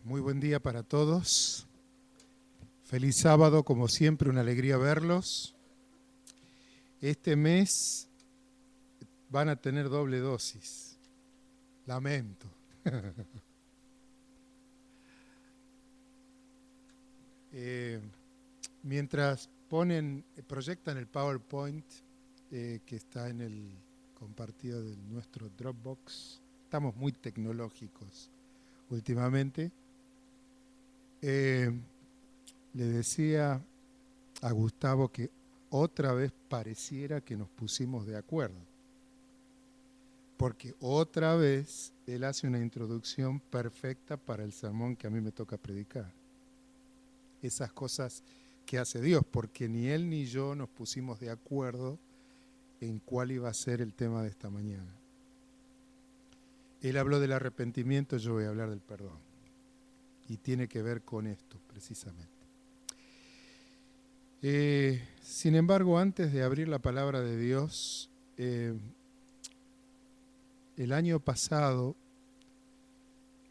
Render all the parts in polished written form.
Muy buen día para todos. Feliz sábado, como siempre, una alegría verlos. Este mes van a tener doble dosis. Lamento. Mientras proyectan el PowerPoint que está en el compartido de nuestro Dropbox, estamos muy tecnológicos últimamente. Le decía a Gustavo que otra vez pareciera que nos pusimos de acuerdo, porque otra vez él hace una introducción perfecta para el sermón que a mí me toca predicar. Esas cosas que hace Dios, porque ni él ni yo nos pusimos de acuerdo en cuál iba a ser el tema de esta mañana. Él habló del arrepentimiento, yo voy a hablar del perdón. Y tiene que ver con esto, precisamente. Sin embargo, antes de abrir la palabra de Dios, el año pasado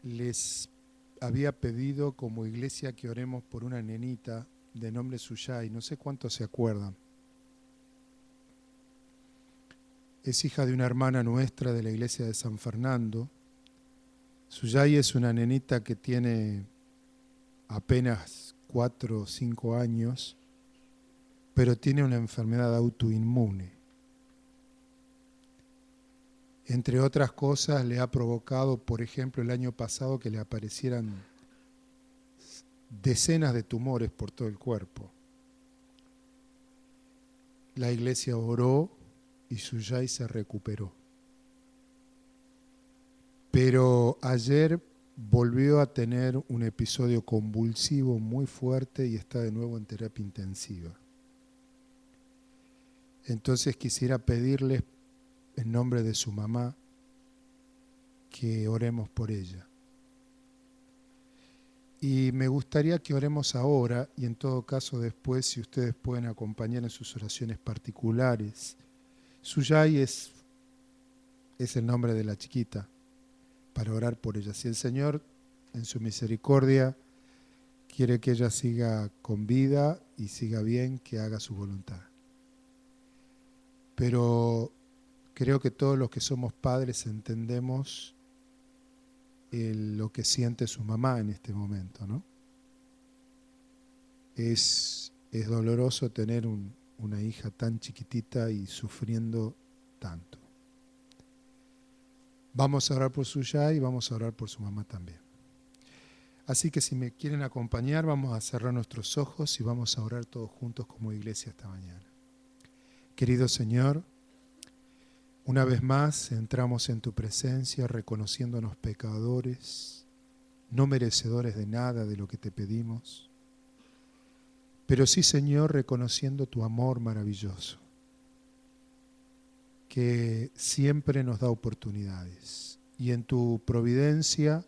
les había pedido como iglesia que oremos por una nenita de nombre Suyay, no sé cuántos se acuerdan. Es hija de una hermana nuestra de la iglesia de San Fernando. Suyay es una nenita que tiene apenas 4 o 5 años, pero tiene una enfermedad autoinmune. Entre otras cosas, le ha provocado, por ejemplo, el año pasado que le aparecieran decenas de tumores por todo el cuerpo. La iglesia oró y Suyay se recuperó. Pero ayer volvió a tener un episodio convulsivo muy fuerte y está de nuevo en terapia intensiva. Entonces quisiera pedirles en nombre de su mamá que oremos por ella. Y me gustaría que oremos ahora y en todo caso después, si ustedes pueden acompañar en sus oraciones particulares. Suyay es el nombre de la chiquita, para orar por ella. Si el Señor, en su misericordia, quiere que ella siga con vida y siga bien, que haga su voluntad. Pero creo que todos los que somos padres entendemos lo que siente su mamá en este momento, ¿no? Es doloroso tener una hija tan chiquitita y sufriendo tanto. Vamos a orar por Suyay y vamos a orar por su mamá también. Así que si me quieren acompañar, vamos a cerrar nuestros ojos y vamos a orar todos juntos como iglesia esta mañana. Querido Señor, una vez más entramos en tu presencia reconociéndonos pecadores, no merecedores de nada de lo que te pedimos, pero sí, Señor, reconociendo tu amor maravilloso, que siempre nos da oportunidades. Y en tu providencia,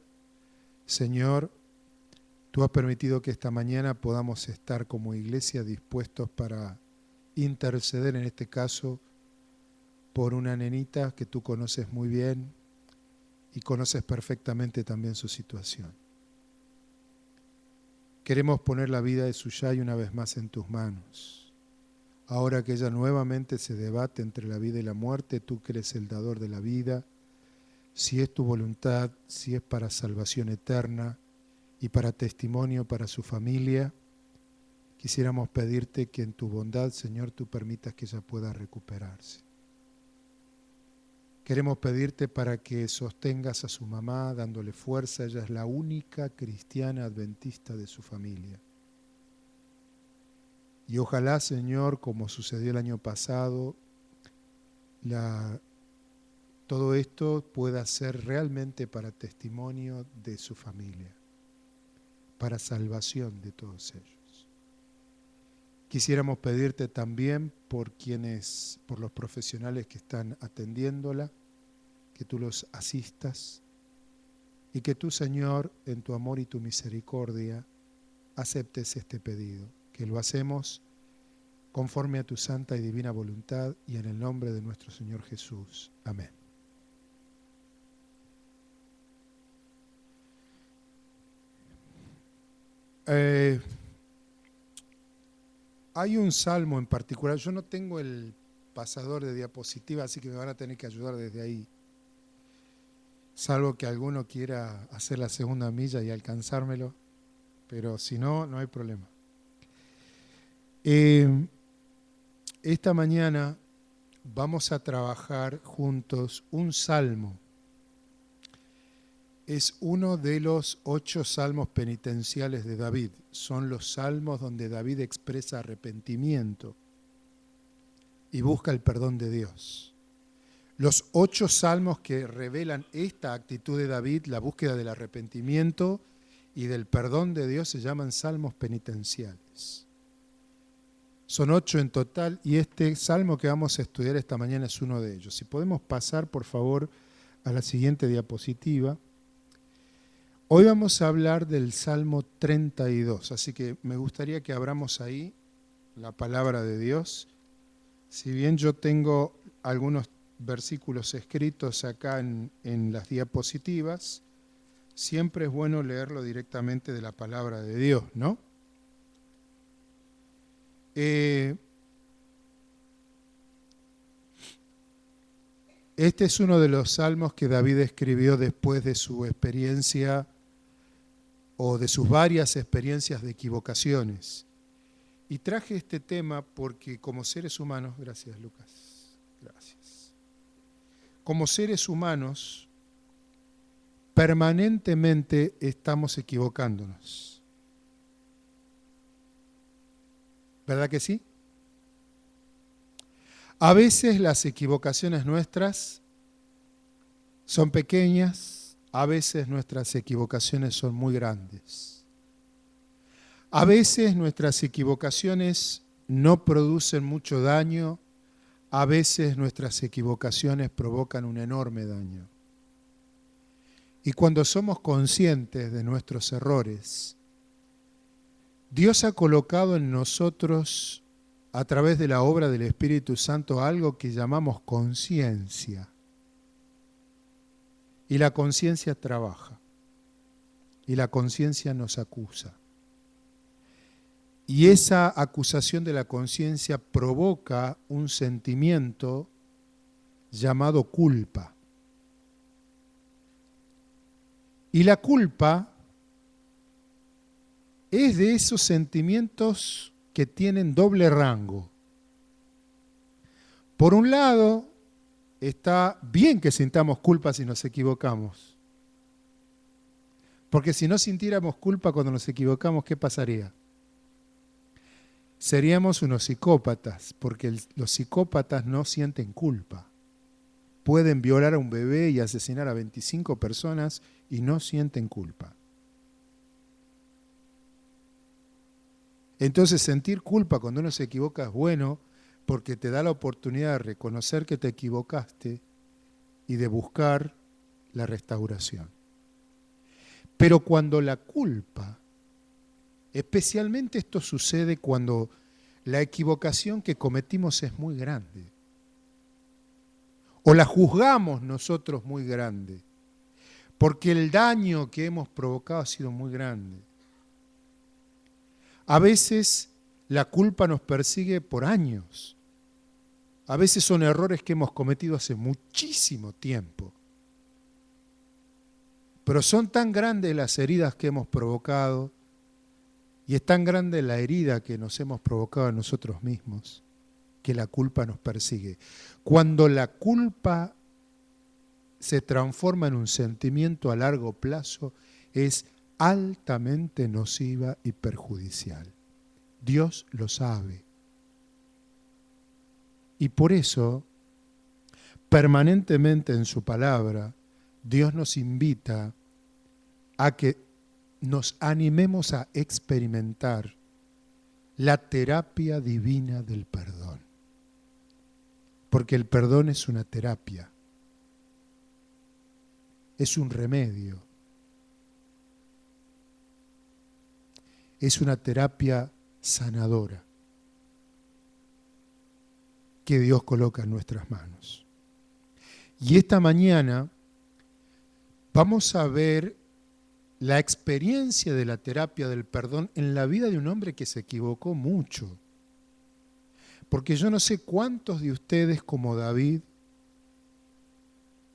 Señor, tú has permitido que esta mañana podamos estar como iglesia dispuestos para interceder, en este caso, por una nenita que tú conoces muy bien y conoces perfectamente también su situación. Queremos poner la vida de Suyay una vez más en tus manos. Ahora que ella nuevamente se debate entre la vida y la muerte, tú que eres el dador de la vida, si es tu voluntad, si es para salvación eterna y para testimonio para su familia, quisiéramos pedirte que en tu bondad, Señor, tú permitas que ella pueda recuperarse. Queremos pedirte para que sostengas a su mamá dándole fuerza. Ella es la única cristiana adventista de su familia. Y ojalá, Señor, como sucedió el año pasado, todo esto pueda ser realmente para testimonio de su familia, para salvación de todos ellos. Quisiéramos pedirte también por los profesionales que están atendiéndola, que tú los asistas y que tú, Señor, en tu amor y tu misericordia, aceptes este pedido, que lo hacemos conforme a tu santa y divina voluntad y en el nombre de nuestro Señor Jesús. Amén. Hay un salmo en particular, yo no tengo el pasador de diapositiva, así que me van a tener que ayudar desde ahí. Salvo que alguno quiera hacer la segunda milla y alcanzármelo, pero si no, no hay problema. Esta mañana vamos a trabajar juntos un salmo. Es uno de los 8 salmos penitenciales de David. Son los salmos donde David expresa arrepentimiento y busca el perdón de Dios. Los 8 salmos que revelan esta actitud de David, la búsqueda del arrepentimiento y del perdón de Dios, se llaman salmos penitenciales. Son 8 en total y este salmo que vamos a estudiar esta mañana es uno de ellos. Si podemos pasar, por favor, a la siguiente diapositiva. Hoy vamos a hablar del Salmo 32, así que me gustaría que abramos ahí la palabra de Dios. Si bien yo tengo algunos versículos escritos acá en las diapositivas, siempre es bueno leerlo directamente de la palabra de Dios, ¿no? Este es uno de los salmos que David escribió después de su experiencia o de sus varias experiencias de equivocaciones. Y traje este tema porque como seres humanos, gracias Lucas, gracias. Como seres humanos, permanentemente estamos equivocándonos. ¿Verdad que sí? A veces las equivocaciones nuestras son pequeñas, a veces nuestras equivocaciones son muy grandes. A veces nuestras equivocaciones no producen mucho daño, a veces nuestras equivocaciones provocan un enorme daño. Y cuando somos conscientes de nuestros errores, Dios ha colocado en nosotros, a través de la obra del Espíritu Santo, algo que llamamos conciencia. Y la conciencia trabaja. Y la conciencia nos acusa. Y esa acusación de la conciencia provoca un sentimiento llamado culpa. Y la culpa es de esos sentimientos que tienen doble rango. Por un lado, está bien que sintamos culpa si nos equivocamos. Porque si no sintiéramos culpa cuando nos equivocamos, ¿qué pasaría? Seríamos unos psicópatas, porque los psicópatas no sienten culpa. Pueden violar a un bebé y asesinar a 25 personas y no sienten culpa. Entonces, sentir culpa cuando uno se equivoca es bueno porque te da la oportunidad de reconocer que te equivocaste y de buscar la restauración. Pero cuando la culpa, especialmente esto sucede cuando la equivocación que cometimos es muy grande, o la juzgamos nosotros muy grande, porque el daño que hemos provocado ha sido muy grande. A veces la culpa nos persigue por años. A veces son errores que hemos cometido hace muchísimo tiempo. Pero son tan grandes las heridas que hemos provocado y es tan grande la herida que nos hemos provocado a nosotros mismos que la culpa nos persigue. Cuando la culpa se transforma en un sentimiento a largo plazo, es altamente nociva y perjudicial. Dios lo sabe. Y por eso, permanentemente en su palabra, Dios nos invita a que nos animemos a experimentar la terapia divina del perdón. Porque el perdón es una terapia, es un remedio, es una terapia sanadora que Dios coloca en nuestras manos. Y esta mañana vamos a ver la experiencia de la terapia del perdón en la vida de un hombre que se equivocó mucho. Porque yo no sé cuántos de ustedes, como David,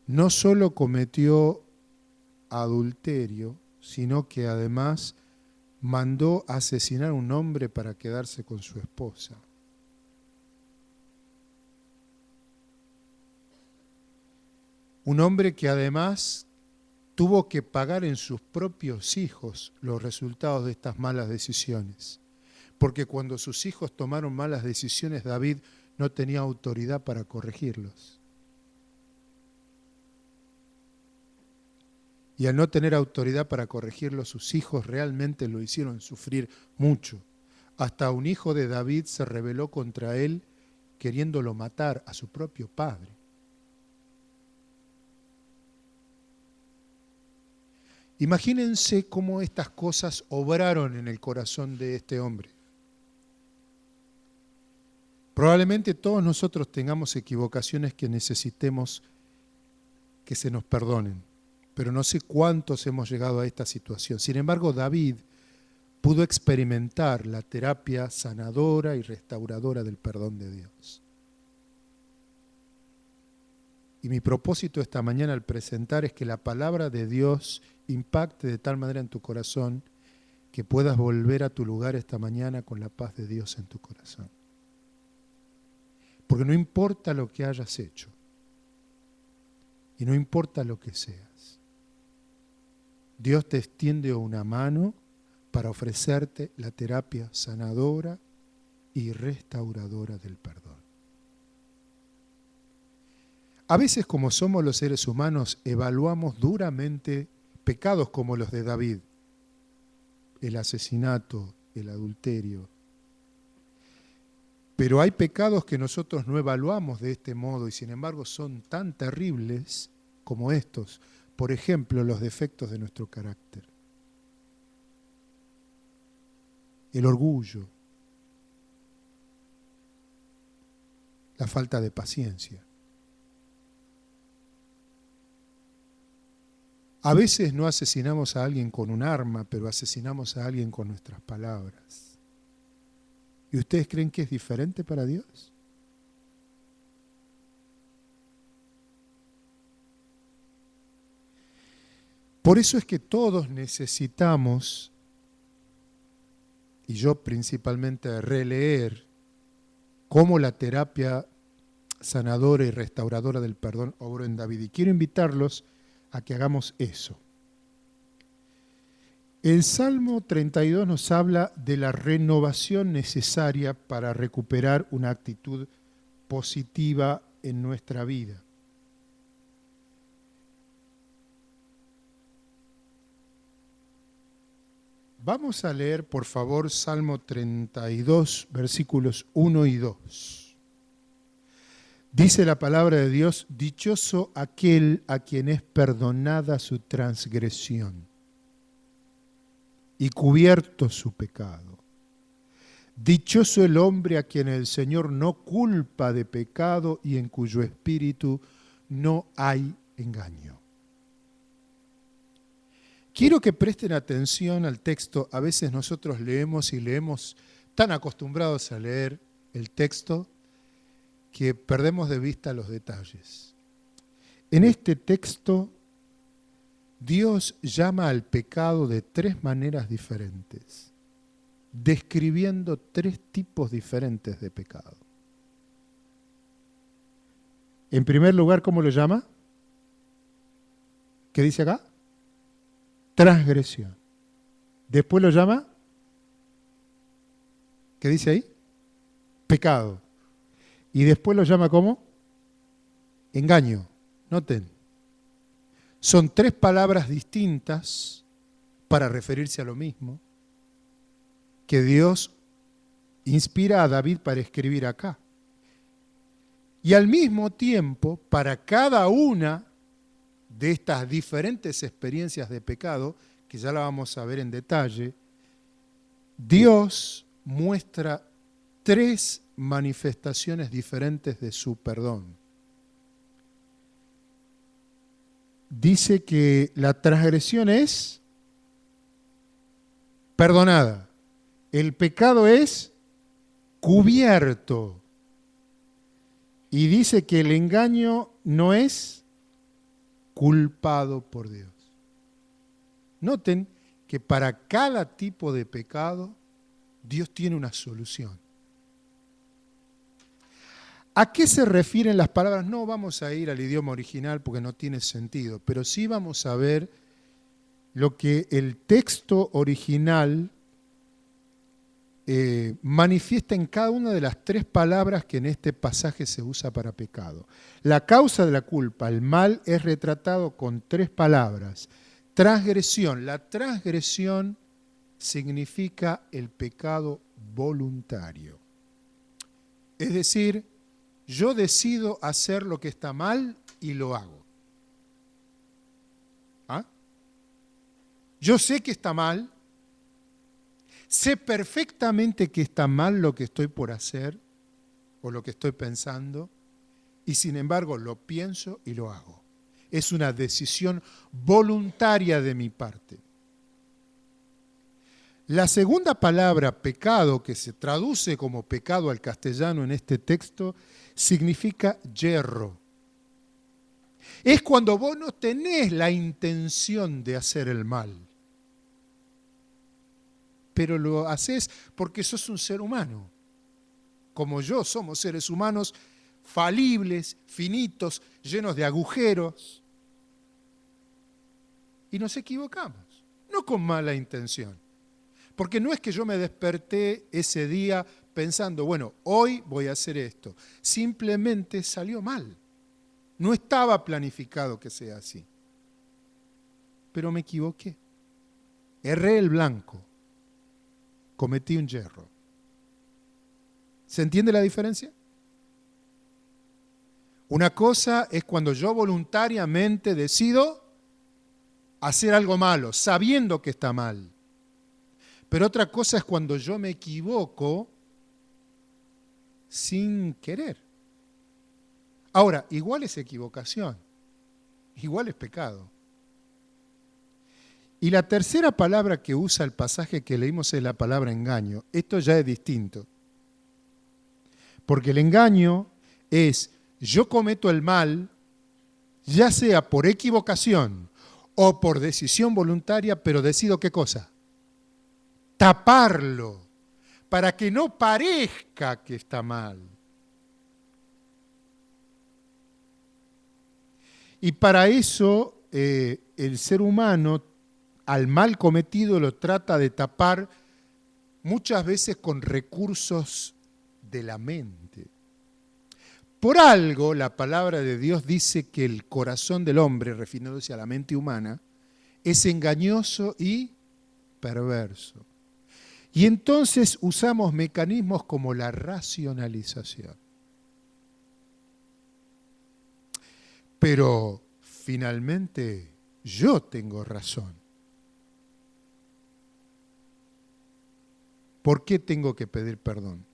no solo cometió adulterio, sino que además mandó asesinar a un hombre para quedarse con su esposa. Un hombre que además tuvo que pagar en sus propios hijos los resultados de estas malas decisiones. Porque cuando sus hijos tomaron malas decisiones, David no tenía autoridad para corregirlos. Y al no tener autoridad para corregirlos, sus hijos realmente lo hicieron sufrir mucho. Hasta un hijo de David se rebeló contra él, queriéndolo matar a su propio padre. Imagínense cómo estas cosas obraron en el corazón de este hombre. Probablemente todos nosotros tengamos equivocaciones que necesitemos que se nos perdonen, pero no sé cuántos hemos llegado a esta situación. Sin embargo, David pudo experimentar la terapia sanadora y restauradora del perdón de Dios. Y mi propósito esta mañana al presentar es que la palabra de Dios impacte de tal manera en tu corazón que puedas volver a tu lugar esta mañana con la paz de Dios en tu corazón. Porque no importa lo que hayas hecho y no importa lo que seas, Dios te extiende una mano para ofrecerte la terapia sanadora y restauradora del perdón. A veces, como somos los seres humanos, evaluamos duramente pecados como los de David, el asesinato, el adulterio. Pero hay pecados que nosotros no evaluamos de este modo y sin embargo son tan terribles como estos. Por ejemplo, los defectos de nuestro carácter. El orgullo, la falta de paciencia. A veces no asesinamos a alguien con un arma, pero asesinamos a alguien con nuestras palabras. ¿Y ustedes creen que es diferente para Dios? Por eso es que todos necesitamos, y yo principalmente, releer cómo la terapia sanadora y restauradora del perdón obró en David. Y quiero invitarlos a que hagamos eso. El Salmo 32 nos habla de la renovación necesaria para recuperar una actitud positiva en nuestra vida. Vamos a leer, por favor, Salmo 32, versículos 1 y 2. Dice la palabra de Dios: dichoso aquel a quien es perdonada su transgresión y cubierto su pecado. Dichoso el hombre a quien el Señor no culpa de pecado y en cuyo espíritu no hay engaño. Quiero que presten atención al texto. A veces nosotros leemos y leemos tan acostumbrados a leer el texto que perdemos de vista los detalles. En este texto, Dios llama al pecado de tres maneras diferentes, describiendo tres tipos diferentes de pecado. En primer lugar, ¿cómo lo llama? ¿Qué dice acá? Transgresión. Después lo llama, ¿qué dice ahí? Pecado. Y después lo llama ¿cómo? Engaño. Noten. Son tres palabras distintas para referirse a lo mismo que Dios inspira a David para escribir acá. Y al mismo tiempo, para cada una de estas diferentes experiencias de pecado, que ya la vamos a ver en detalle, Dios muestra tres manifestaciones diferentes de su perdón. Dice que la transgresión es perdonada. El pecado es cubierto. Y dice que el engaño no es culpado por Dios. Noten que para cada tipo de pecado Dios tiene una solución. ¿A qué se refieren las palabras? No vamos a ir al idioma original porque no tiene sentido, pero sí vamos a ver lo que el texto original manifiesta en cada una de las 3 palabras que en este pasaje se usa para pecado. La causa de la culpa, el mal, es retratado con 3 palabras. Transgresión. La transgresión significa el pecado voluntario. Es decir, yo decido hacer lo que está mal y lo hago. ¿Ah? Yo sé que está mal, sé perfectamente que está mal lo que estoy por hacer o lo que estoy pensando, y sin embargo lo pienso y lo hago. Es una decisión voluntaria de mi parte. La segunda palabra, pecado, que se traduce como pecado al castellano en este texto, significa yerro. Es cuando vos no tenés la intención de hacer el mal, pero lo haces porque sos un ser humano. Como yo, somos seres humanos falibles, finitos, llenos de agujeros. Y nos equivocamos, no con mala intención. Porque no es que yo me desperté ese día pensando, bueno, hoy voy a hacer esto. Simplemente salió mal. No estaba planificado que sea así. Pero me equivoqué. Erré el blanco. Cometí un yerro. ¿Se entiende la diferencia? Una cosa es cuando yo voluntariamente decido hacer algo malo, sabiendo que está mal. Pero otra cosa es cuando yo me equivoco sin querer. Ahora, igual es equivocación, igual es pecado. Y la tercera palabra que usa el pasaje que leímos es la palabra engaño. Esto ya es distinto. Porque el engaño es, yo cometo el mal, ya sea por equivocación o por decisión voluntaria, pero decido ¿qué cosa? Taparlo, para que no parezca que está mal. Y para eso el ser humano al mal cometido lo trata de tapar muchas veces con recursos de la mente. Por algo la palabra de Dios dice que el corazón del hombre, refiriéndose a la mente humana, es engañoso y perverso. Y entonces usamos mecanismos como la racionalización. Pero finalmente yo tengo razón. ¿Por qué tengo que pedir perdón?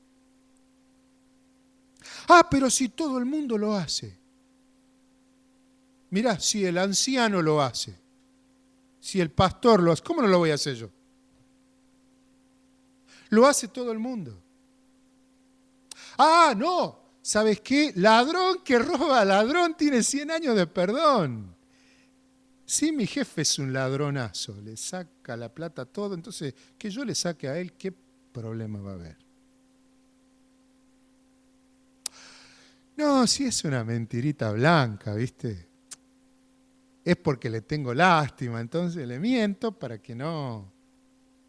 Ah, pero si todo el mundo lo hace. Mirá, si el anciano lo hace, si el pastor lo hace, ¿cómo no lo voy a hacer yo? Lo hace todo el mundo. Ah, no, ¿sabes qué? Ladrón que roba a ladrón tiene 100 años de perdón. Sí, mi jefe es un ladronazo, le saca la plata todo, entonces que yo le saque a él, ¿qué problema va a haber? No, si es una mentirita blanca, ¿viste? Es porque le tengo lástima, entonces le miento para que no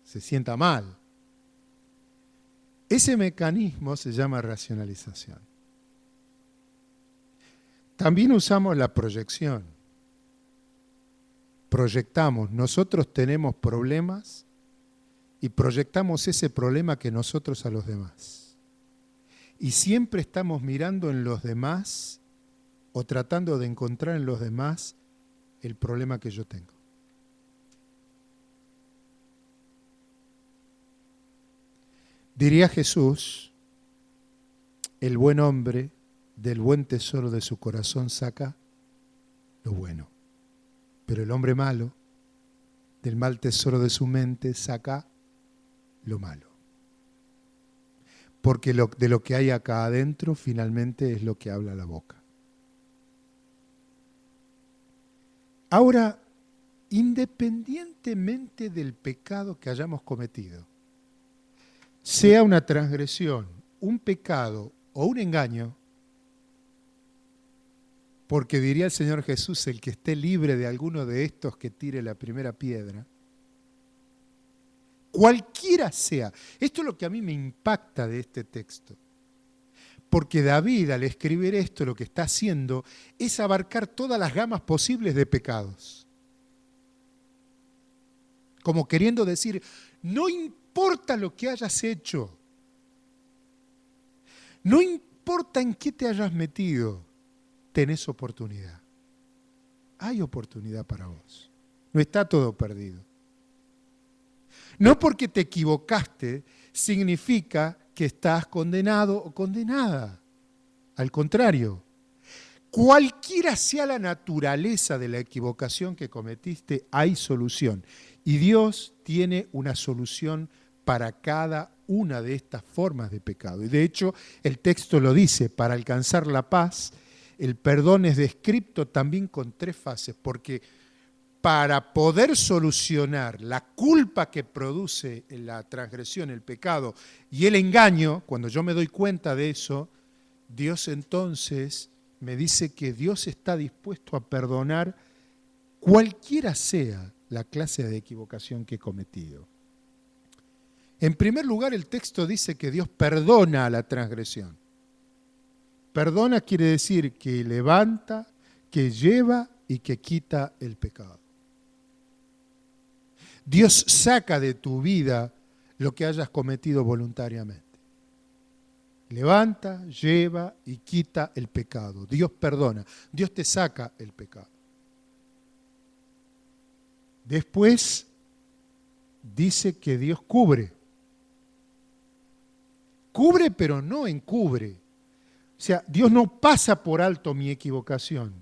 se sienta mal. Ese mecanismo se llama racionalización. También usamos la proyección. Proyectamos, nosotros tenemos problemas y proyectamos ese problema que nosotros a los demás. Y siempre estamos mirando en los demás o tratando de encontrar en los demás el problema que yo tengo. Diría Jesús, el buen hombre del buen tesoro de su corazón saca lo bueno, pero el hombre malo del mal tesoro de su mente saca lo malo. Porque de lo que hay acá adentro finalmente es lo que habla la boca. Ahora, independientemente del pecado que hayamos cometido, sea una transgresión, un pecado o un engaño, porque diría el Señor Jesús, el que esté libre de alguno de estos que tire la primera piedra, cualquiera sea. Esto es lo que a mí me impacta de este texto. Porque David, al escribir esto, lo que está haciendo es abarcar todas las gamas posibles de pecados. Como queriendo decir, no importa lo que hayas hecho, no importa en qué te hayas metido, tenés oportunidad. Hay oportunidad para vos. No está todo perdido. No porque te equivocaste significa que estás condenado o condenada. Al contrario, cualquiera sea la naturaleza de la equivocación que cometiste, hay solución. Y Dios tiene una solución para cada una de estas formas de pecado. Y de hecho, el texto lo dice, para alcanzar la paz, el perdón es descrito también con 3 fases, porque para poder solucionar la culpa que produce la transgresión, el pecado y el engaño, cuando yo me doy cuenta de eso, Dios entonces me dice que Dios está dispuesto a perdonar cualquiera sea la clase de equivocación que he cometido. En primer lugar, el texto dice que Dios perdona la transgresión. Perdona quiere decir que levanta, que lleva y que quita el pecado. Dios saca de tu vida lo que hayas cometido voluntariamente. Levanta, lleva y quita el pecado. Dios perdona. Dios te saca el pecado. Después dice que Dios cubre. Cubre pero no encubre. O sea, Dios no pasa por alto mi equivocación,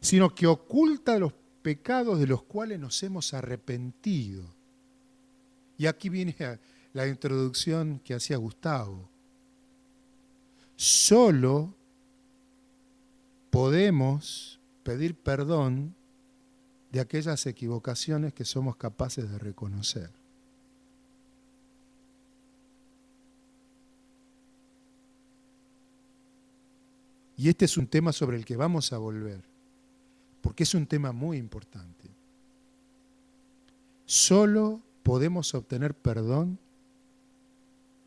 sino que oculta los pecados de los cuales nos hemos arrepentido. Y aquí viene la introducción que hacía Gustavo. Solo podemos pedir perdón de aquellas equivocaciones que somos capaces de reconocer. Y este es un tema sobre el que vamos a volver, porque es un tema muy importante. Solo podemos obtener perdón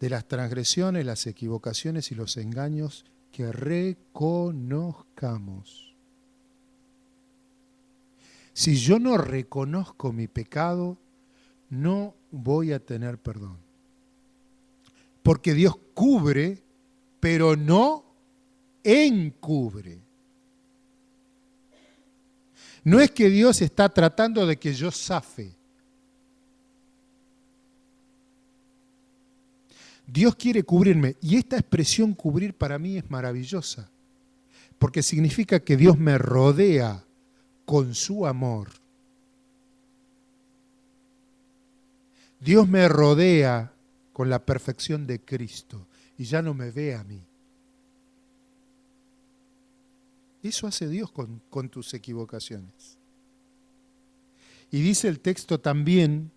de las transgresiones, las equivocaciones y los engaños que reconozcamos. Si yo no reconozco mi pecado, no voy a tener perdón. Porque Dios cubre, pero no encubre. No es que Dios está tratando de que yo zafe. Dios quiere cubrirme y esta expresión cubrir para mí es maravillosa, porque significa que Dios me rodea con su amor. Dios me rodea con la perfección de Cristo y ya no me ve a mí. Eso hace Dios con tus equivocaciones. Y dice el texto también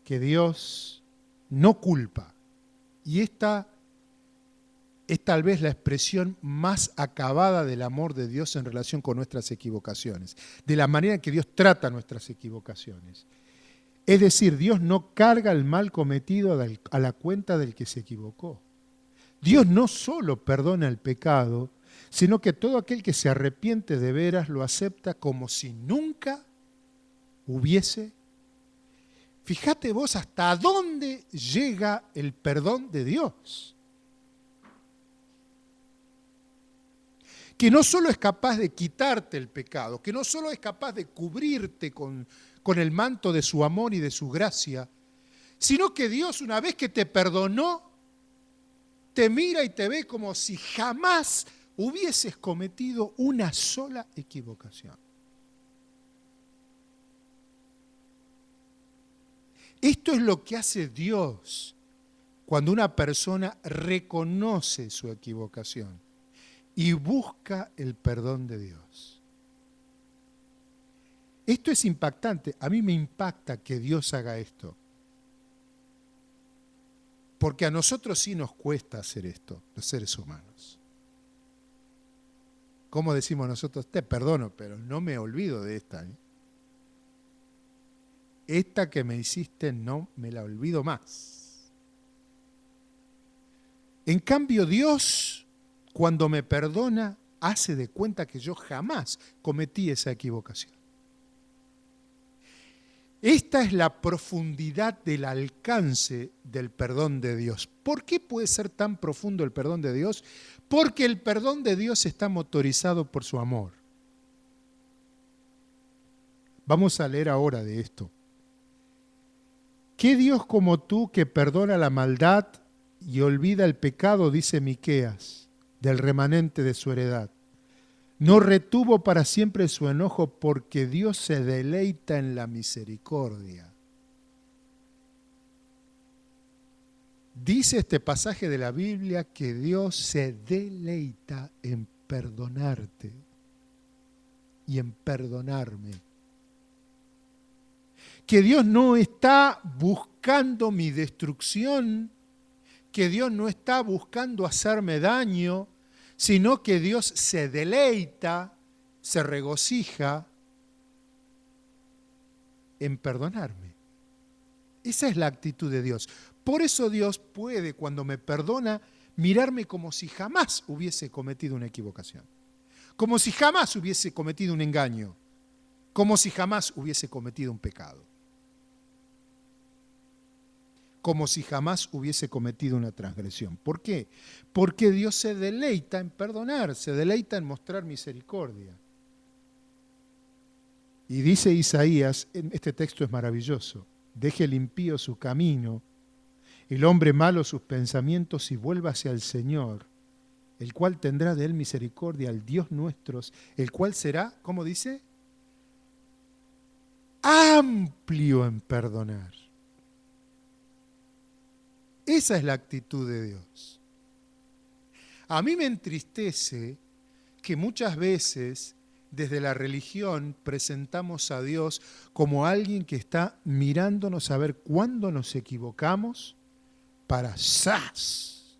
que Dios no culpa. Y esta es tal vez la expresión más acabada del amor de Dios en relación con nuestras equivocaciones, de la manera en que Dios trata nuestras equivocaciones. Es decir, Dios no carga el mal cometido a la cuenta del que se equivocó. Dios no solo perdona el pecado, sino que todo aquel que se arrepiente de veras lo acepta como si nunca hubiese. Fíjate vos hasta dónde llega el perdón de Dios. Que no solo es capaz de quitarte el pecado, que no solo es capaz de cubrirte con el manto de su amor y de su gracia, sino que Dios, una vez que te perdonó, te mira y te ve como si jamás hubieses cometido una sola equivocación. Esto es lo que hace Dios cuando una persona reconoce su equivocación y busca el perdón de Dios. Esto es impactante. A mí me impacta que Dios haga esto. Porque a nosotros sí nos cuesta hacer esto, los seres humanos. ¿Cómo decimos nosotros? Te perdono, pero no me olvido de esta. Esta que me hiciste no me la olvido más. En cambio, Dios, cuando me perdona, hace de cuenta que yo jamás cometí esa equivocación. Esta es la profundidad del alcance del perdón de Dios. ¿Por qué puede ser tan profundo el perdón de Dios? Porque el perdón de Dios está motorizado por su amor. Vamos a leer ahora de esto. ¿Qué Dios como tú que perdona la maldad y olvida el pecado, dice Miqueas, del remanente de su heredad? No retuvo para siempre su enojo porque Dios se deleita en la misericordia. Dice este pasaje de la Biblia que Dios se deleita en perdonarte y en perdonarme. Que Dios no está buscando mi destrucción, que Dios no está buscando hacerme daño, sino que Dios se deleita, se regocija en perdonarme. Esa es la actitud de Dios. Por eso Dios puede, cuando me perdona, mirarme como si jamás hubiese cometido una equivocación, como si jamás hubiese cometido un engaño, como si jamás hubiese cometido un pecado, como si jamás hubiese cometido una transgresión. ¿Por qué? Porque Dios se deleita en perdonar, se deleita en mostrar misericordia. Y dice Isaías, este texto es maravilloso: deje el impío su camino, el hombre malo sus pensamientos y vuélvase al Señor, el cual tendrá de él misericordia, al Dios nuestro, el cual será, ¿cómo dice? Amplio en perdonar. Esa es la actitud de Dios. A mí me entristece que muchas veces desde la religión presentamos a Dios como alguien que está mirándonos a ver cuándo nos equivocamos para ¡zas!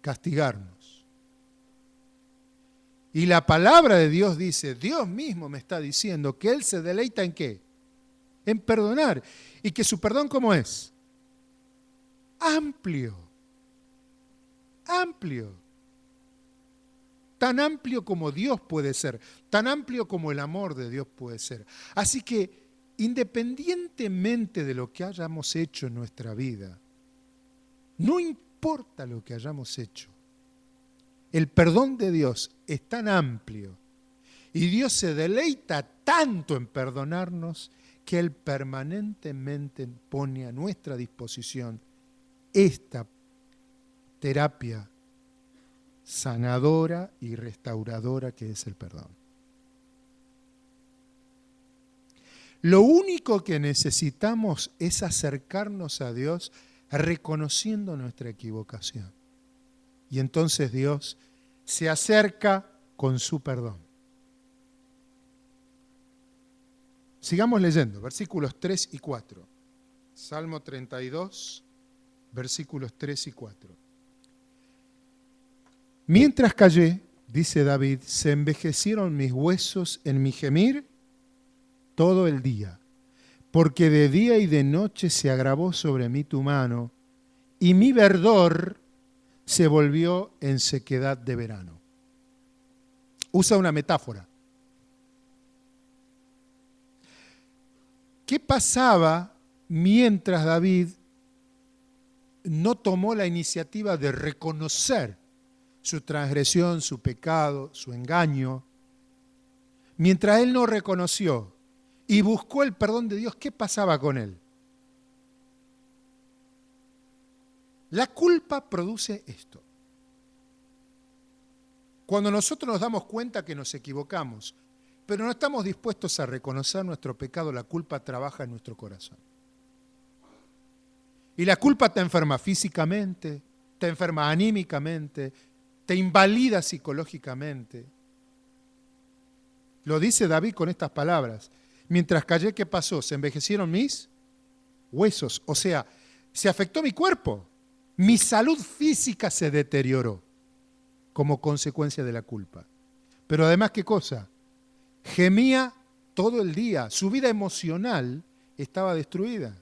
Castigarnos. Y la palabra de Dios dice, Dios mismo me está diciendo que Él se deleita ¿en qué? En perdonar. Y que su perdón, ¿cómo es? Amplio. Amplio. Tan amplio como Dios puede ser, tan amplio como el amor de Dios puede ser. Así que, independientemente de lo que hayamos hecho en nuestra vida, no importa lo que hayamos hecho, el perdón de Dios es tan amplio y Dios se deleita tanto en perdonarnos que Él permanentemente pone a nuestra disposición esta terapia sanadora y restauradora que es el perdón. Lo único que necesitamos es acercarnos a Dios reconociendo nuestra equivocación. Y entonces Dios se acerca con su perdón. Sigamos leyendo, versículos 3 y 4. Salmo 32, versículos 3 y 4. Mientras callé, dice David, se envejecieron mis huesos en mi gemir todo el día, porque de día y de noche se agravó sobre mí tu mano, y mi verdor se volvió en sequedad de verano. Usa una metáfora. ¿Qué pasaba mientras David no tomó la iniciativa de reconocer su transgresión, su pecado, su engaño? Mientras él no reconoció y buscó el perdón de Dios, ¿qué pasaba con él? La culpa produce esto. Cuando nosotros nos damos cuenta que nos equivocamos, pero no estamos dispuestos a reconocer nuestro pecado, la culpa trabaja en nuestro corazón. Y la culpa te enferma físicamente, te enferma anímicamente, te invalida psicológicamente. Lo dice David con estas palabras. Mientras callé, ¿qué pasó? Se envejecieron mis huesos, o sea, se afectó mi cuerpo. Mi salud física se deterioró como consecuencia de la culpa. Pero además, ¿qué cosa? Gemía todo el día. Su vida emocional estaba destruida.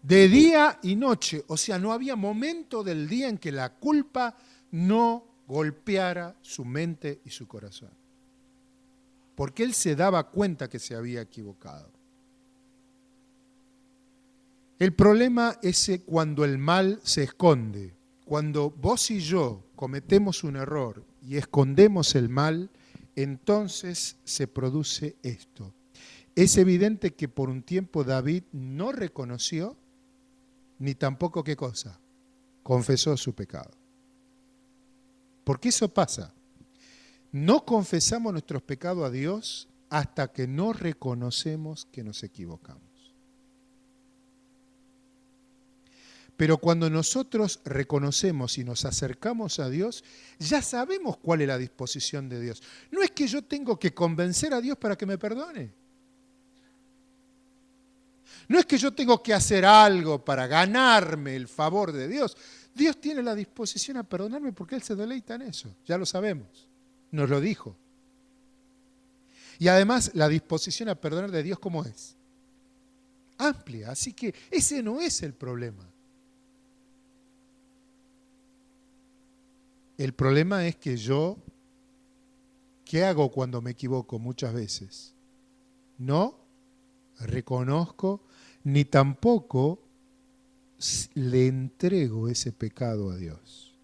De día y noche, o sea, no había momento del día en que la culpa no golpeara su mente y su corazón. Porque él se daba cuenta que se había equivocado. El problema es cuando el mal se esconde. Cuando vos y yo cometemos un error y escondemos el mal, entonces se produce esto. Es evidente que por un tiempo David no reconoció, ni tampoco ¿qué cosa? Confesó su pecado. Porque eso pasa. No confesamos nuestros pecados a Dios hasta que no reconocemos que nos equivocamos. Pero cuando nosotros reconocemos y nos acercamos a Dios, ya sabemos cuál es la disposición de Dios. No es que yo tengo que convencer a Dios para que me perdone. No es que yo tengo que hacer algo para ganarme el favor de Dios. Dios tiene la disposición a perdonarme porque Él se deleita en eso. Ya lo sabemos. Nos lo dijo. Y además la disposición a perdonar de Dios, ¿cómo es? Amplia. Así que ese no es el problema. El problema es que yo, ¿qué hago cuando me equivoco muchas veces? No reconozco ni tampoco le entrego ese pecado a Dios.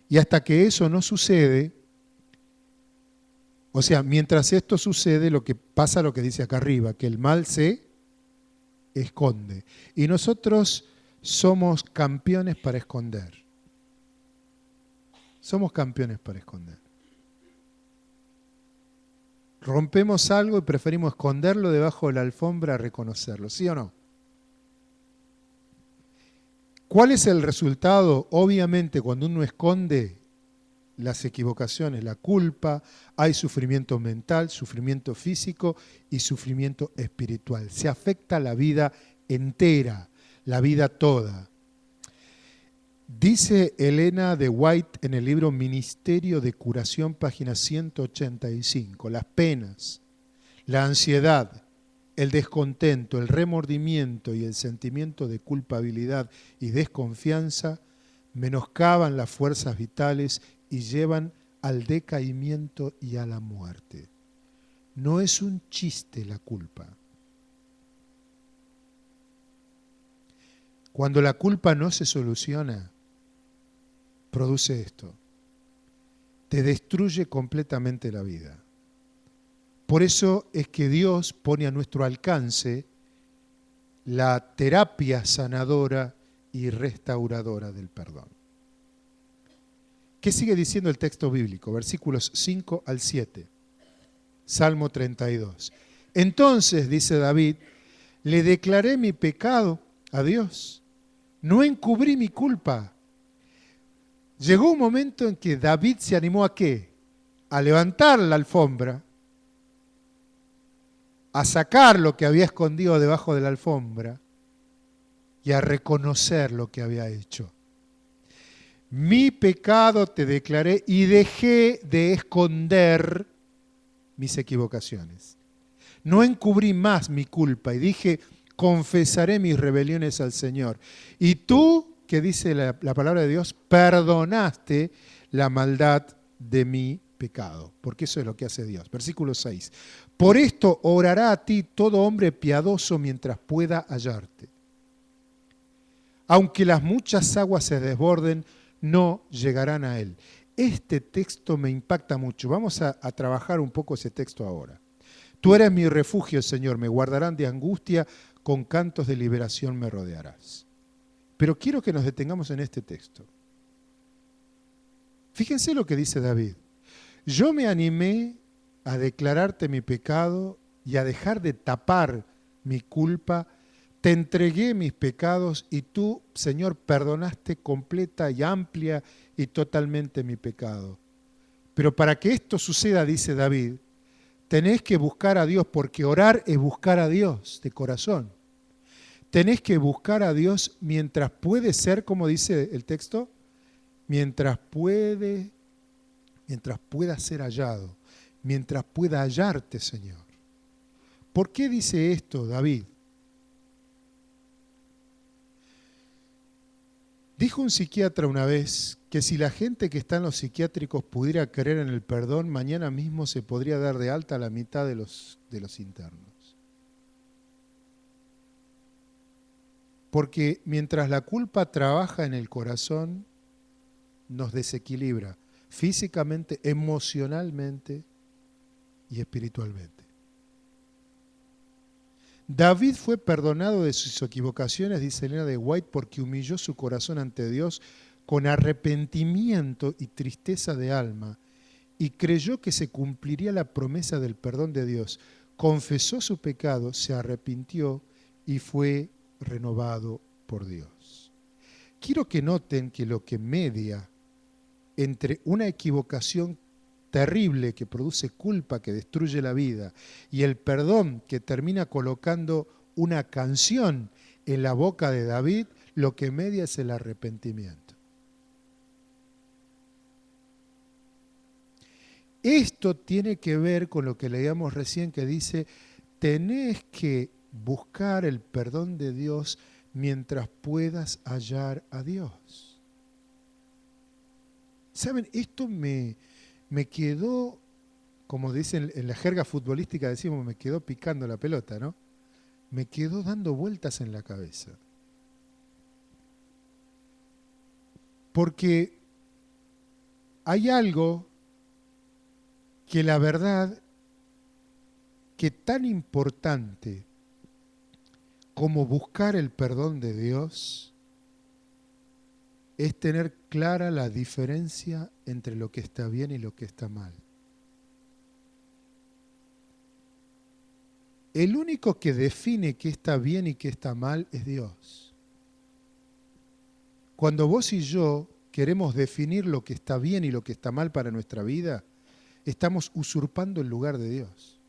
Y hasta que eso no sucede, o sea, mientras esto sucede, lo que pasa, lo que dice acá arriba, que el mal se esconde. Y nosotros somos campeones para esconder. Somos campeones para esconder. Rompemos algo y preferimos esconderlo debajo de la alfombra a reconocerlo, ¿sí o no? ¿Cuál es el resultado? Obviamente, cuando uno esconde las equivocaciones, la culpa, hay sufrimiento mental, sufrimiento físico y sufrimiento espiritual. Se afecta la vida entera, la vida toda. Dice Elena de White en el libro Ministerio de Curación, página 185, las penas, la ansiedad, el descontento, el remordimiento y el sentimiento de culpabilidad y desconfianza menoscaban las fuerzas vitales y llevan al decaimiento y a la muerte. No es un chiste la culpa. Cuando la culpa no se soluciona, produce esto. Te destruye completamente la vida. Por eso es que Dios pone a nuestro alcance la terapia sanadora y restauradora del perdón. ¿Qué sigue diciendo el texto bíblico? Versículos 5 al 7. Salmo 32. Entonces, dice David, le declaré mi pecado a Dios. No encubrí mi culpa. Llegó un momento en que David se animó ¿a qué? A levantar la alfombra, a sacar lo que había escondido debajo de la alfombra y a reconocer lo que había hecho. Mi pecado te declaré y dejé de esconder mis equivocaciones. No encubrí más mi culpa y dije, confesaré mis rebeliones al Señor. Y tú, que dice la palabra de Dios, perdonaste la maldad de mi pecado, porque eso es lo que hace Dios. Versículo 6. Por esto orará a ti todo hombre piadoso mientras pueda hallarte. Aunque las muchas aguas se desborden, no llegarán a él. Este texto me impacta mucho. Vamos a trabajar un poco ese texto ahora. Tú eres mi refugio, Señor, me guardarán de angustia, con cantos de liberación me rodearás. Pero quiero que nos detengamos en este texto. Fíjense lo que dice David. Yo me animé a declararte mi pecado y a dejar de tapar mi culpa. Te entregué mis pecados y tú, Señor, perdonaste completa y amplia y totalmente mi pecado. Pero para que esto suceda, dice David, tenés que buscar a Dios, porque orar es buscar a Dios de corazón. Tenés que buscar a Dios mientras puede ser, como dice el texto, mientras pueda ser hallado, mientras pueda hallarte, Señor. ¿Por qué dice esto David? Dijo un psiquiatra una vez que si la gente que está en los psiquiátricos pudiera creer en el perdón, mañana mismo se podría dar de alta a la mitad de los internos. Porque mientras la culpa trabaja en el corazón, nos desequilibra físicamente, emocionalmente y espiritualmente. David fue perdonado de sus equivocaciones, dice Elena de White, porque humilló su corazón ante Dios con arrepentimiento y tristeza de alma y creyó que se cumpliría la promesa del perdón de Dios. Confesó su pecado, se arrepintió y fue renovado por Dios. Quiero que noten que lo que media entre una equivocación terrible que produce culpa, que destruye la vida, y el perdón que termina colocando una canción en la boca de David, lo que media es el arrepentimiento. Esto tiene que ver con lo que leíamos recién, que dice, tenés que buscar el perdón de Dios mientras puedas hallar a Dios. ¿Saben? Esto me quedó, como dicen en la jerga futbolística, decimos, me quedó picando la pelota, ¿no? Me quedó dando vueltas en la cabeza. Porque hay algo que la verdad que tan importante como buscar el perdón de Dios es tener clara la diferencia entre lo que está bien y lo que está mal. El único que define qué está bien y qué está mal es Dios. Cuando vos y yo queremos definir lo que está bien y lo que está mal para nuestra vida, estamos usurpando el lugar de Dios.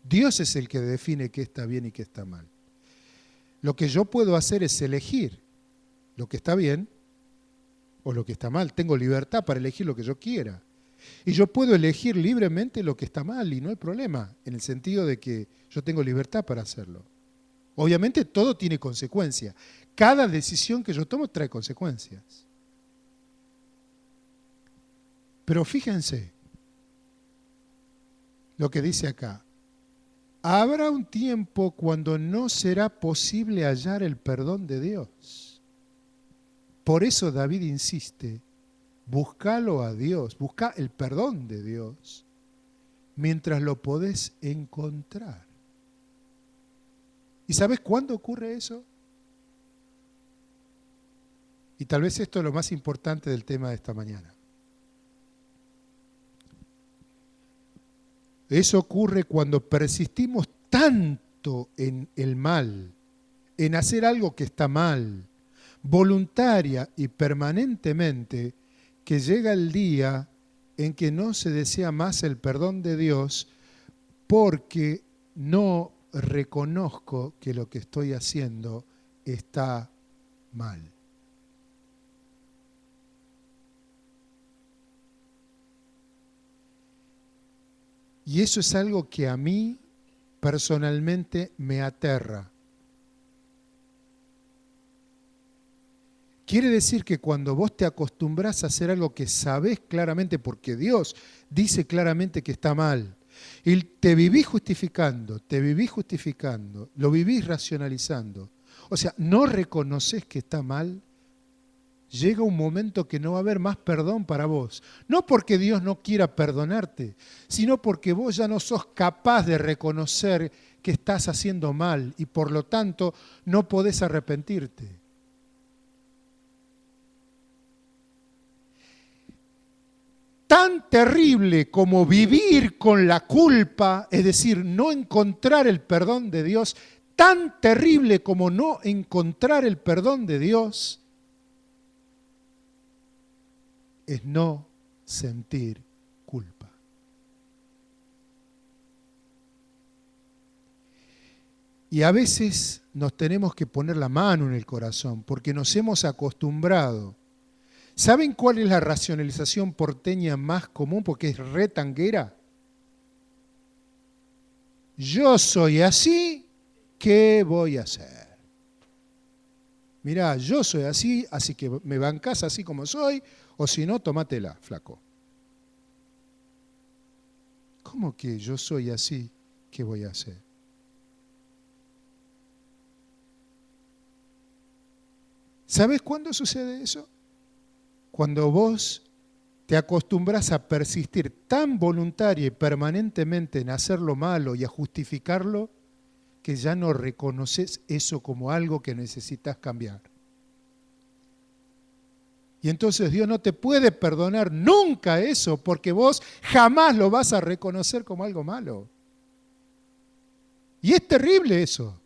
Dios es el que define qué está bien y qué está mal. Lo que yo puedo hacer es elegir lo que está bien o lo que está mal. Tengo libertad para elegir lo que yo quiera. Y yo puedo elegir libremente lo que está mal y no hay problema, en el sentido de que yo tengo libertad para hacerlo. Obviamente todo tiene consecuencias. Cada decisión que yo tomo trae consecuencias. Pero fíjense lo que dice acá. Habrá un tiempo cuando no será posible hallar el perdón de Dios. Por eso David insiste, búscalo a Dios, busca el perdón de Dios, mientras lo podés encontrar. ¿Y sabes cuándo ocurre eso? Y tal vez esto es lo más importante del tema de esta mañana. Eso ocurre cuando persistimos tanto en el mal, en hacer algo que está mal, voluntaria y permanentemente, que llega el día en que no se desea más el perdón de Dios porque no reconozco que lo que estoy haciendo está mal. Y eso es algo que a mí personalmente me aterra. Quiere decir que cuando vos te acostumbrás a hacer algo que sabés claramente, porque Dios dice claramente que está mal, y te vivís justificando, lo vivís racionalizando, o sea, no reconoces que está mal, llega un momento que no va a haber más perdón para vos. No porque Dios no quiera perdonarte, sino porque vos ya no sos capaz de reconocer que estás haciendo mal y por lo tanto no podés arrepentirte. tan terrible como vivir con la culpa, es decir, no encontrar el perdón de Dios, tan terrible como no encontrar el perdón de Dios, es no sentir culpa. Y a veces nos tenemos que poner la mano en el corazón porque nos hemos acostumbrado. ¿Saben cuál es la racionalización porteña más común? Porque es re tanguera. Yo soy así, ¿qué voy a hacer? Mirá, yo soy así, así que me bancás así como soy, o si no, tomátela, flaco. ¿Cómo que yo soy así, qué voy a hacer? ¿Sabes cuándo sucede eso? Cuando vos te acostumbras a persistir tan voluntaria y permanentemente en hacer lo malo y a justificarlo, que ya no reconoces eso como algo que necesitas cambiar. Y entonces Dios no te puede perdonar nunca eso, porque vos jamás lo vas a reconocer como algo malo. Y es terrible eso.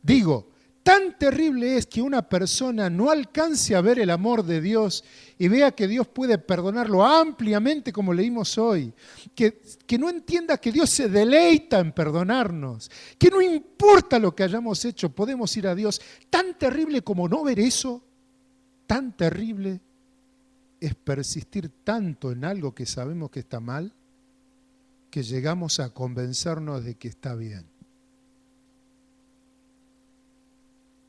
Digo, tan terrible es que una persona no alcance a ver el amor de Dios y vea que Dios puede perdonarlo ampliamente como leímos hoy, que no entienda que Dios se deleita en perdonarnos, que no importa lo que hayamos hecho, podemos ir a Dios. Tan terrible como no ver eso, tan terrible es persistir tanto en algo que sabemos que está mal, que llegamos a convencernos de que está bien,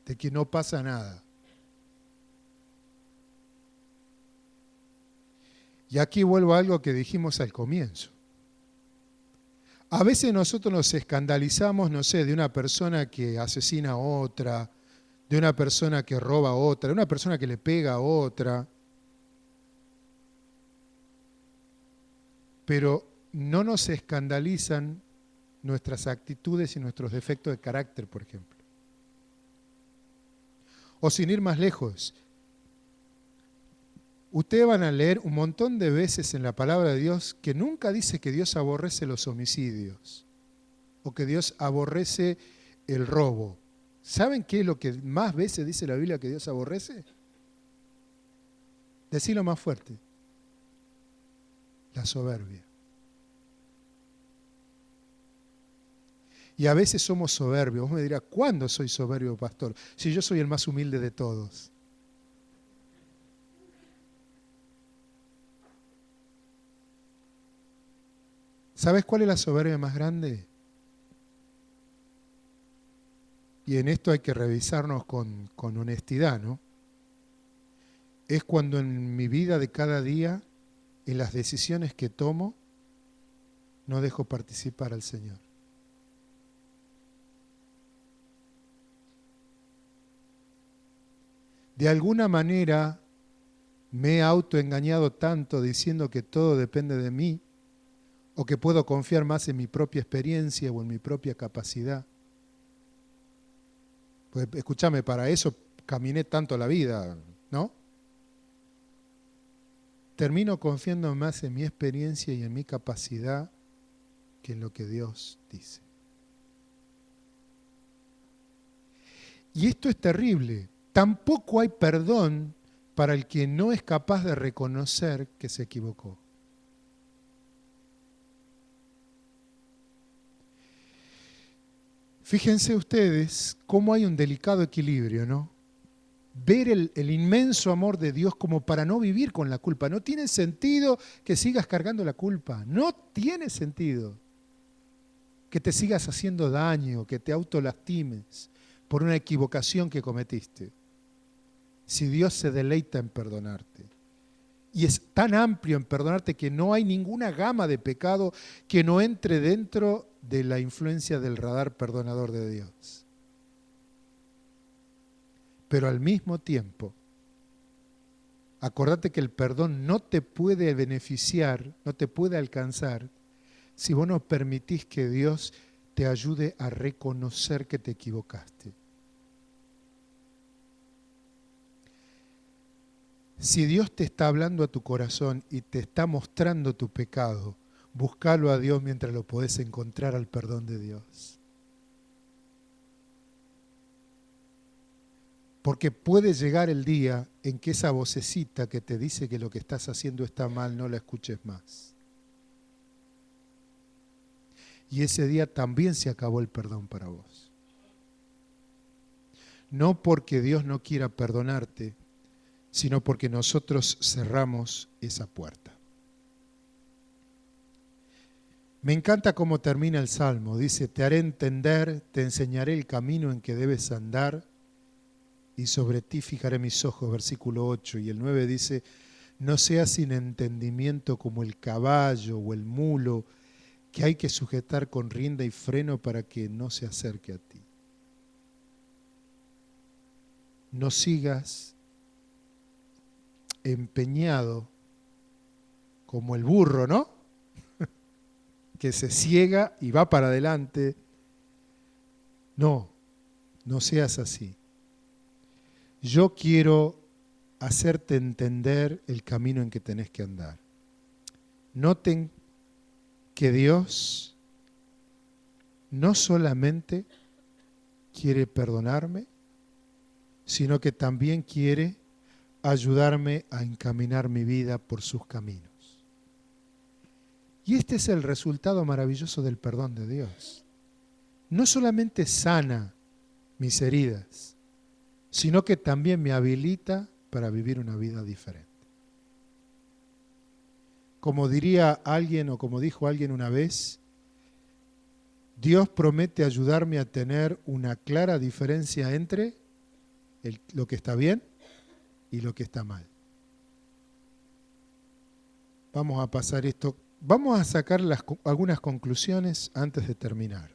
de que no pasa nada. Y aquí vuelvo a algo que dijimos al comienzo. A veces nosotros nos escandalizamos, no sé, de una persona que asesina a otra, de una persona que roba a otra, de una persona que le pega a otra. Pero no nos escandalizan nuestras actitudes y nuestros defectos de carácter, por ejemplo. O sin ir más lejos, ustedes van a leer un montón de veces en la palabra de Dios que nunca dice que Dios aborrece los homicidios o que Dios aborrece el robo. ¿Saben qué es lo que más veces dice la Biblia que Dios aborrece? Decilo más fuerte. La soberbia. Y a veces somos soberbios. Vos me dirás, ¿cuándo soy soberbio, pastor? Si yo soy el más humilde de todos. ¿Sabes cuál es la soberbia más grande? Y en esto hay que revisarnos con honestidad, ¿no? Es cuando en mi vida de cada día, en las decisiones que tomo, no dejo participar al Señor. De alguna manera me he autoengañado tanto diciendo que todo depende de mí, o que puedo confiar más en mi propia experiencia o en mi propia capacidad. Pues escúchame, para eso caminé tanto la vida, ¿no? Termino confiando más en mi experiencia y en mi capacidad que en lo que Dios dice. Y esto es terrible. Tampoco hay perdón para el que no es capaz de reconocer que se equivocó. Fíjense ustedes cómo hay un delicado equilibrio, ¿no? Ver el inmenso amor de Dios como para no vivir con la culpa. No tiene sentido que sigas cargando la culpa. No tiene sentido que te sigas haciendo daño, que te autolastimes por una equivocación que cometiste. Si Dios se deleita en perdonarte. Y es tan amplio en perdonarte que no hay ninguna gama de pecado que no entre dentro de la influencia del radar perdonador de Dios. Pero al mismo tiempo, acordate que el perdón no te puede beneficiar, no te puede alcanzar, si vos no permitís que Dios te ayude a reconocer que te equivocaste. Si Dios te está hablando a tu corazón y te está mostrando tu pecado, búscalo a Dios mientras lo podés encontrar al perdón de Dios. Porque puede llegar el día en que esa vocecita que te dice que lo que estás haciendo está mal, no la escuches más. Y ese día también se acabó el perdón para vos. No porque Dios no quiera perdonarte, sino porque nosotros cerramos esa puerta. Me encanta cómo termina el Salmo. Dice, te haré entender, te enseñaré el camino en que debes andar y sobre ti fijaré mis ojos, versículo 8. Y el 9 dice, no seas sin entendimiento como el caballo o el mulo que hay que sujetar con rienda y freno para que no se acerque a ti. No sigas empeñado como el burro, ¿no? Que se ciega y va para adelante. No, no seas así. Yo quiero hacerte entender el camino en que tenés que andar. Noten que Dios no solamente quiere perdonarme, sino que también quiere ayudarme a encaminar mi vida por sus caminos. Y este es el resultado maravilloso del perdón de Dios. No solamente sana mis heridas, sino que también me habilita para vivir una vida diferente. Como diría alguien o como dijo alguien una vez, Dios promete ayudarme a tener una clara diferencia entre lo que está bien y lo que está mal. Vamos a pasar esto. Vamos a sacar algunas conclusiones antes de terminar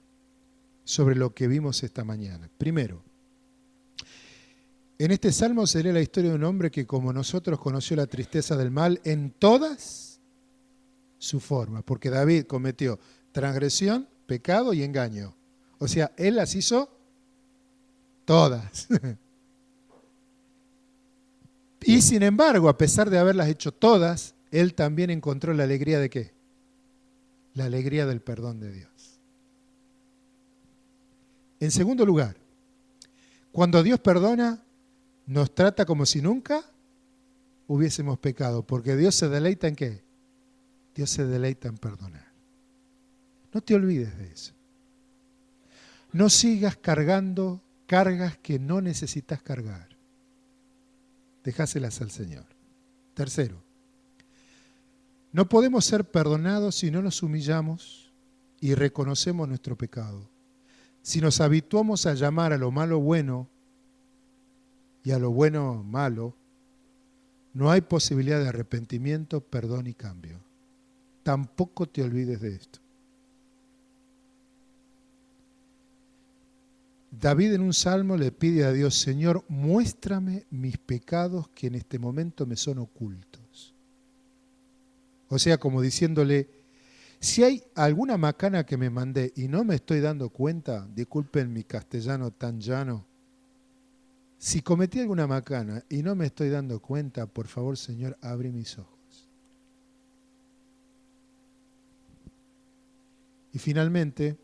sobre lo que vimos esta mañana. Primero, en este salmo se lee la historia de un hombre que como nosotros conoció la tristeza del mal en todas sus formas, porque David cometió transgresión, pecado y engaño. O sea, él las hizo todas. Y sin embargo, a pesar de haberlas hecho todas, él también encontró la alegría de ¿qué? La alegría del perdón de Dios. En segundo lugar, cuando Dios perdona, nos trata como si nunca hubiésemos pecado, porque Dios se deleita ¿en qué? Dios se deleita en perdonar. No te olvides de eso. No sigas cargando cargas que no necesitas cargar. Dejáselas al Señor. Tercero, no podemos ser perdonados si no nos humillamos y reconocemos nuestro pecado. Si nos habituamos a llamar a lo malo bueno y a lo bueno malo, no hay posibilidad de arrepentimiento, perdón y cambio. Tampoco te olvides de esto. David en un salmo le pide a Dios, Señor, muéstrame mis pecados que en este momento me son ocultos. O sea, como diciéndole, si hay alguna macana que me mandé y no me estoy dando cuenta, disculpen mi castellano tan llano, si cometí alguna macana y no me estoy dando cuenta, por favor, Señor, abre mis ojos. Y finalmente,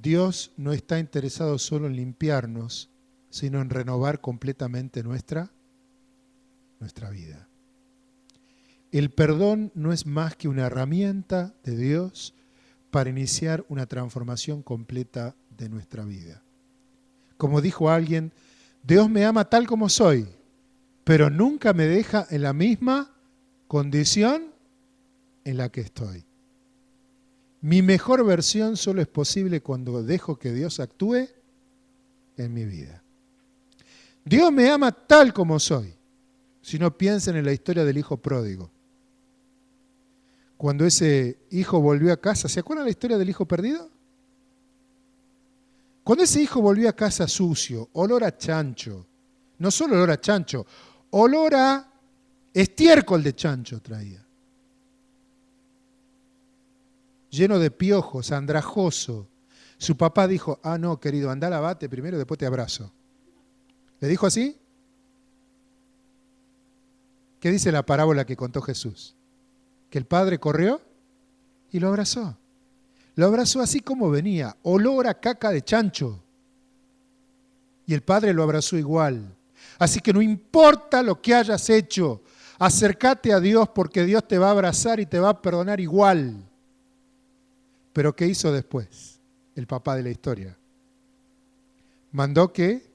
Dios no está interesado solo en limpiarnos, sino en renovar completamente nuestra vida. El perdón no es más que una herramienta de Dios para iniciar una transformación completa de nuestra vida. Como dijo alguien, Dios me ama tal como soy, pero nunca me deja en la misma condición en la que estoy. Mi mejor versión solo es posible cuando dejo que Dios actúe en mi vida. Dios me ama tal como soy. Si no, piensen en la historia del hijo pródigo. Cuando ese hijo volvió a casa, ¿se acuerdan la historia del hijo perdido? Cuando ese hijo volvió a casa sucio, olor a chancho, no solo olor a chancho, olor a estiércol de chancho traía. Lleno de piojos, andrajoso. Su papá dijo, no, querido, anda, lavate primero y después te abrazo. ¿Le dijo así? ¿Qué dice la parábola que contó Jesús? Que el padre corrió y lo abrazó. Lo abrazó así como venía, olor a caca de chancho. Y el padre lo abrazó igual. Así que no importa lo que hayas hecho, acércate a Dios porque Dios te va a abrazar y te va a perdonar igual. Pero ¿qué hizo después el papá de la historia? Mandó que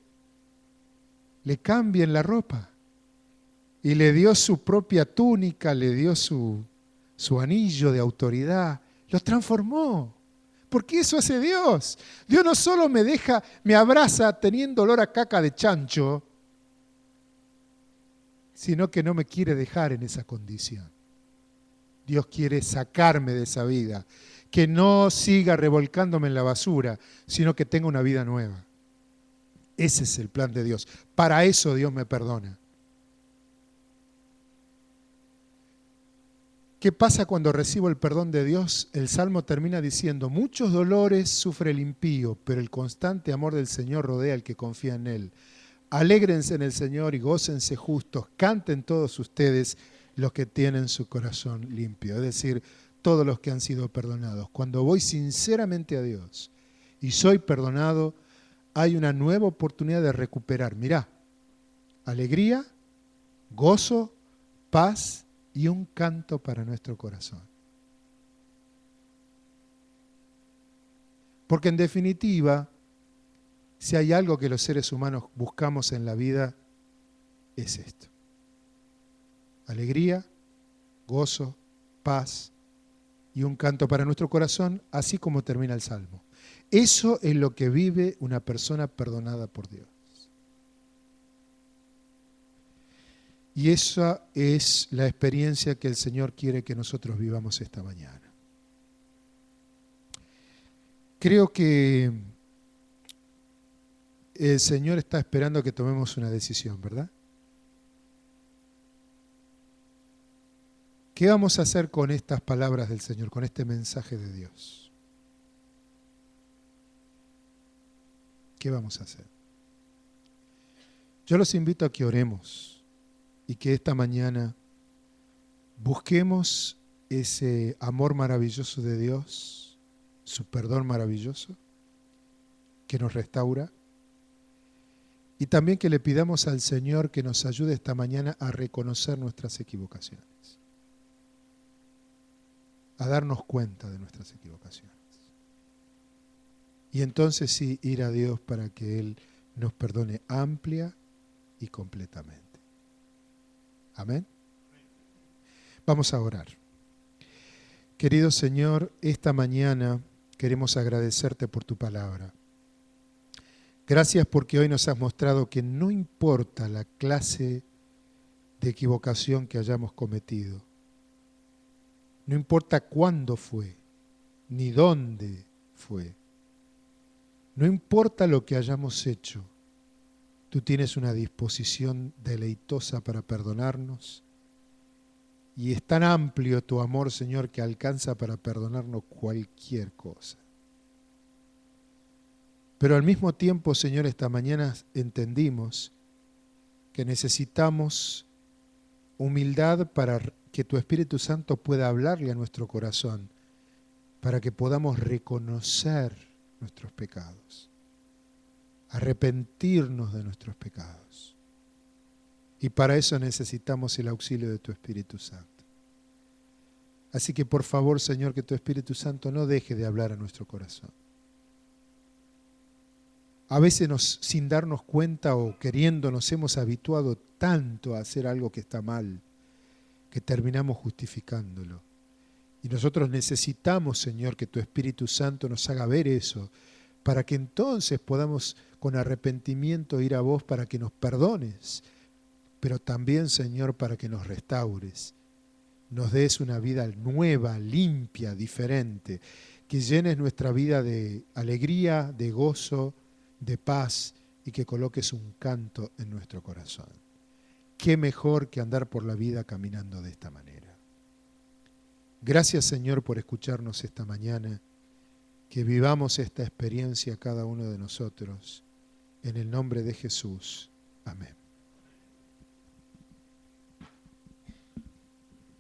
le cambien la ropa y le dio su propia túnica, le dio su anillo de autoridad, los transformó. Porque eso hace Dios. Dios no solo me abraza teniendo olor a caca de chancho, sino que no me quiere dejar en esa condición. Dios quiere sacarme de esa vida, que no siga revolcándome en la basura, sino que tenga una vida nueva. Ese es el plan de Dios. Para eso Dios me perdona. ¿Qué pasa cuando recibo el perdón de Dios? El Salmo termina diciendo, muchos dolores sufre el impío, pero el constante amor del Señor rodea al que confía en Él. Alégrense en el Señor y gócense justos, canten todos ustedes los que tienen su corazón limpio, es decir, todos los que han sido perdonados. Cuando voy sinceramente a Dios y soy perdonado, hay una nueva oportunidad de recuperar. Mirá, alegría, gozo, paz y un canto para nuestro corazón. Porque en definitiva, si hay algo que los seres humanos buscamos en la vida, es esto. Alegría, gozo, paz y un canto para nuestro corazón, así como termina el Salmo. Eso es lo que vive una persona perdonada por Dios. Y esa es la experiencia que el Señor quiere que nosotros vivamos esta mañana. Creo que el Señor está esperando que tomemos una decisión, ¿verdad? ¿Qué vamos a hacer con estas palabras del Señor, con este mensaje de Dios? ¿Qué vamos a hacer? Yo los invito a que oremos y que esta mañana busquemos ese amor maravilloso de Dios, su perdón maravilloso, que nos restaura, y también que le pidamos al Señor que nos ayude esta mañana a reconocer nuestras equivocaciones, a darnos cuenta de nuestras equivocaciones. Y entonces sí, ir a Dios para que Él nos perdone amplia y completamente. Amén. Vamos a orar. Querido Señor, esta mañana queremos agradecerte por tu palabra. Gracias porque hoy nos has mostrado que no importa la clase de equivocación que hayamos cometido, no importa cuándo fue, ni dónde fue, no importa lo que hayamos hecho, tú tienes una disposición deleitosa para perdonarnos y es tan amplio tu amor, Señor, que alcanza para perdonarnos cualquier cosa. Pero al mismo tiempo, Señor, esta mañana entendimos que necesitamos humildad para que tu Espíritu Santo pueda hablarle a nuestro corazón, para que podamos reconocer nuestros pecados, arrepentirnos de nuestros pecados. Y para eso necesitamos el auxilio de tu Espíritu Santo. Así que por favor, Señor, que tu Espíritu Santo no deje de hablar a nuestro corazón. A veces sin darnos cuenta o queriendo nos hemos habituado tanto a hacer algo que está mal, que terminamos justificándolo. Y nosotros necesitamos, Señor, que tu Espíritu Santo nos haga ver eso, para que entonces podamos con arrepentimiento ir a vos para que nos perdones, pero también, Señor, para que nos restaures, nos des una vida nueva, limpia, diferente, que llenes nuestra vida de alegría, de gozo, de paz y que coloques un canto en nuestro corazón. Qué mejor que andar por la vida caminando de esta manera. Gracias, Señor, por escucharnos esta mañana, que vivamos esta experiencia cada uno de nosotros. En el nombre de Jesús. Amén.